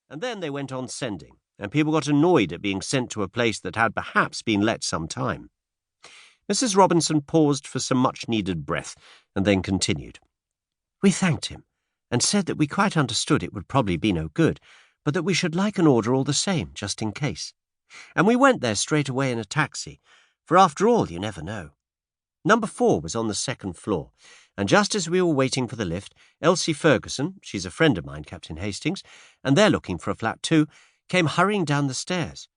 And then they went on sending, and people got annoyed at being sent to a place that had perhaps been let some time. Mrs. Robinson paused for some much-needed breath, and then continued. We thanked him, and said that we quite understood it would probably be no good, but that we should like an order all the same, just in case. And we went there straight away in a taxi, for after all, you never know. Number 4 was on the 2nd floor, and just as we were waiting for the lift, Elsie Ferguson, she's a friend of mine, Captain Hastings, and they're looking for a flat too, came hurrying down the stairs.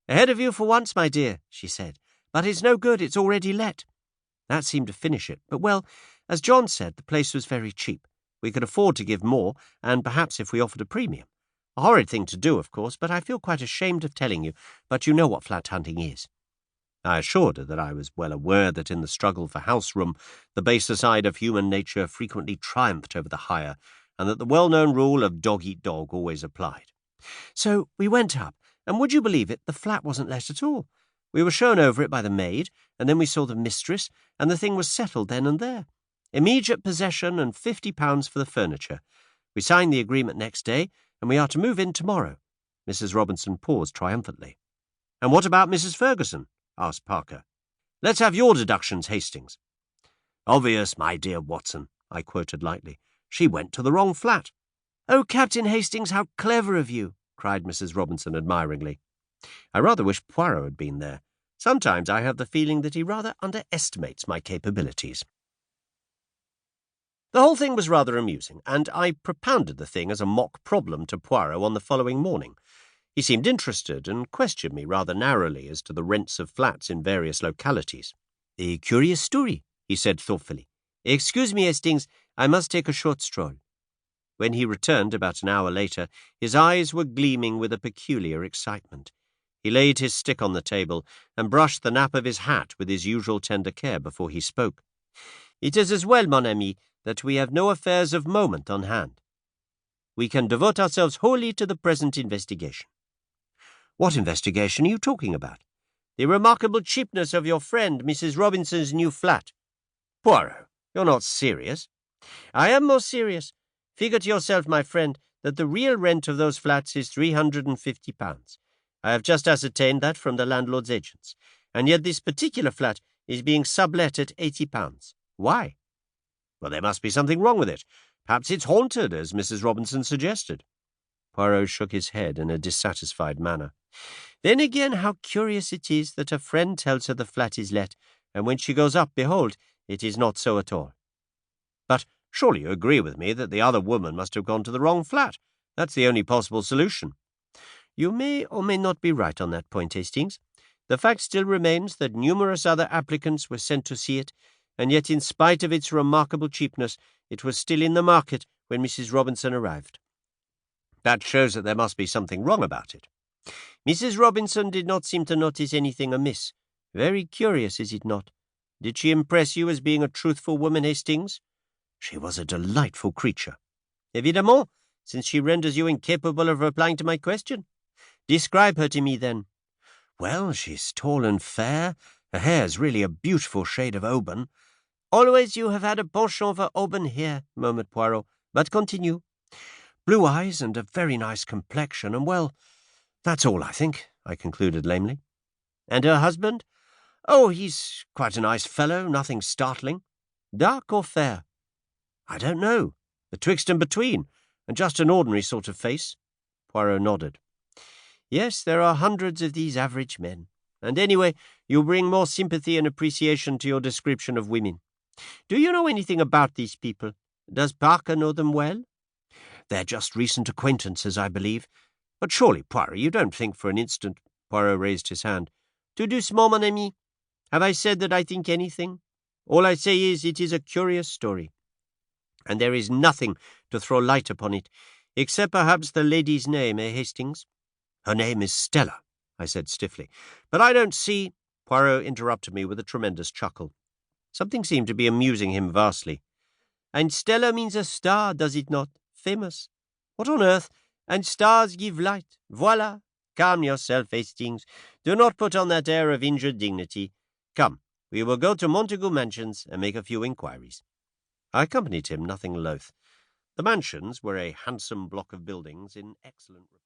Ahead of you for once, my dear, she said, but it's no good, it's already let. That seemed to finish it, but well, as John said, the place was very cheap. We could afford to give more, and perhaps if we offered a premium. A horrid thing to do, of course, but I feel quite ashamed of telling you, but you know what flat hunting is. I assured her that I was well aware that in the struggle for house room, the baser side of human nature frequently triumphed over the higher, and that the well-known rule of dog-eat-dog always applied. So we went up, and would you believe it, the flat wasn't let at all. We were shown over it by the maid, and then we saw the mistress, and the thing was settled then and there. Immediate possession and £50 for the furniture. We signed the agreement next day, and we are to move in tomorrow. Mrs. Robinson paused triumphantly. And what about Mrs. Ferguson? Asked Parker. Let's have your deductions, Hastings. Obvious, my dear Watson, I quoted lightly. She went to the wrong flat. Oh, Captain Hastings, how clever of you, cried Mrs. Robinson admiringly. I rather wish Poirot had been there. Sometimes I have the feeling that he rather underestimates my capabilities. The whole thing was rather amusing, and I propounded the thing as a mock problem to Poirot on the following morning. He seemed interested and questioned me rather narrowly as to the rents of flats in various localities. A curious story, he said thoughtfully. Excuse me, Hastings, I must take a short stroll. When he returned about an hour later, his eyes were gleaming with a peculiar excitement. He laid his stick on the table and brushed the nap of his hat with his usual tender care before he spoke. It is as well, mon ami, that we have no affairs of moment on hand. We can devote ourselves wholly to the present investigation. What investigation are you talking about? The remarkable cheapness of your friend Mrs. Robinson's new flat. Poirot, you're not serious. I am most serious. Figure to yourself, my friend, that the real rent of those flats is £350. I have just ascertained that from the landlord's agents, and yet this particular flat is being sublet at £80. Why? Well, there must be something wrong with it. Perhaps it's haunted, as Mrs. Robinson suggested. Poirot shook his head in a dissatisfied manner. Then again, how curious it is that her friend tells her the flat is let, and when she goes up, behold, it is not so at all. But surely you agree with me that the other woman must have gone to the wrong flat. That's the only possible solution. You may or may not be right on that point, Hastings. The fact still remains that numerous other applicants were sent to see it, and yet in spite of its remarkable cheapness, it was still in the market when Mrs. Robinson arrived. That shows that there must be something wrong about it. Mrs. Robinson did not seem to notice anything amiss. Very curious, is it not? Did she impress you as being a truthful woman, Hastings? She was a delightful creature. Évidemment, since she renders you incapable of replying to my question. Describe her to me, then. Well, she's tall and fair. Her hair's really a beautiful shade of auburn. Always you have had a penchant for auburn hair, murmured Poirot. But continue. Blue eyes and a very nice complexion, and well, that's all, I think, I concluded lamely. And her husband? Oh, he's quite a nice fellow, nothing startling. Dark or fair? I don't know. Betwixt and between, and just an ordinary sort of face. Poirot nodded. Yes, there are hundreds of these average men. And anyway, you bring more sympathy and appreciation to your description of women. Do you know anything about these people? Does Parker know them well? They're just recent acquaintances, I believe. But surely, Poirot, you don't think for an instant— Poirot raised his hand. Tout doucement, mon ami. Have I said that I think anything? All I say is it is a curious story. And there is nothing to throw light upon it, except perhaps the lady's name, Hastings? Her name is Stella, I said stiffly. But I don't see— Poirot interrupted me with a tremendous chuckle. Something seemed to be amusing him vastly. And Stella means a star, does it not? Famous. What on earth? And stars give light. Voila. Calm yourself, Hastings. Do not put on that air of injured dignity. Come, we will go to Montagu Mansions and make a few inquiries. I accompanied him, nothing loath. The mansions were a handsome block of buildings in excellent repair.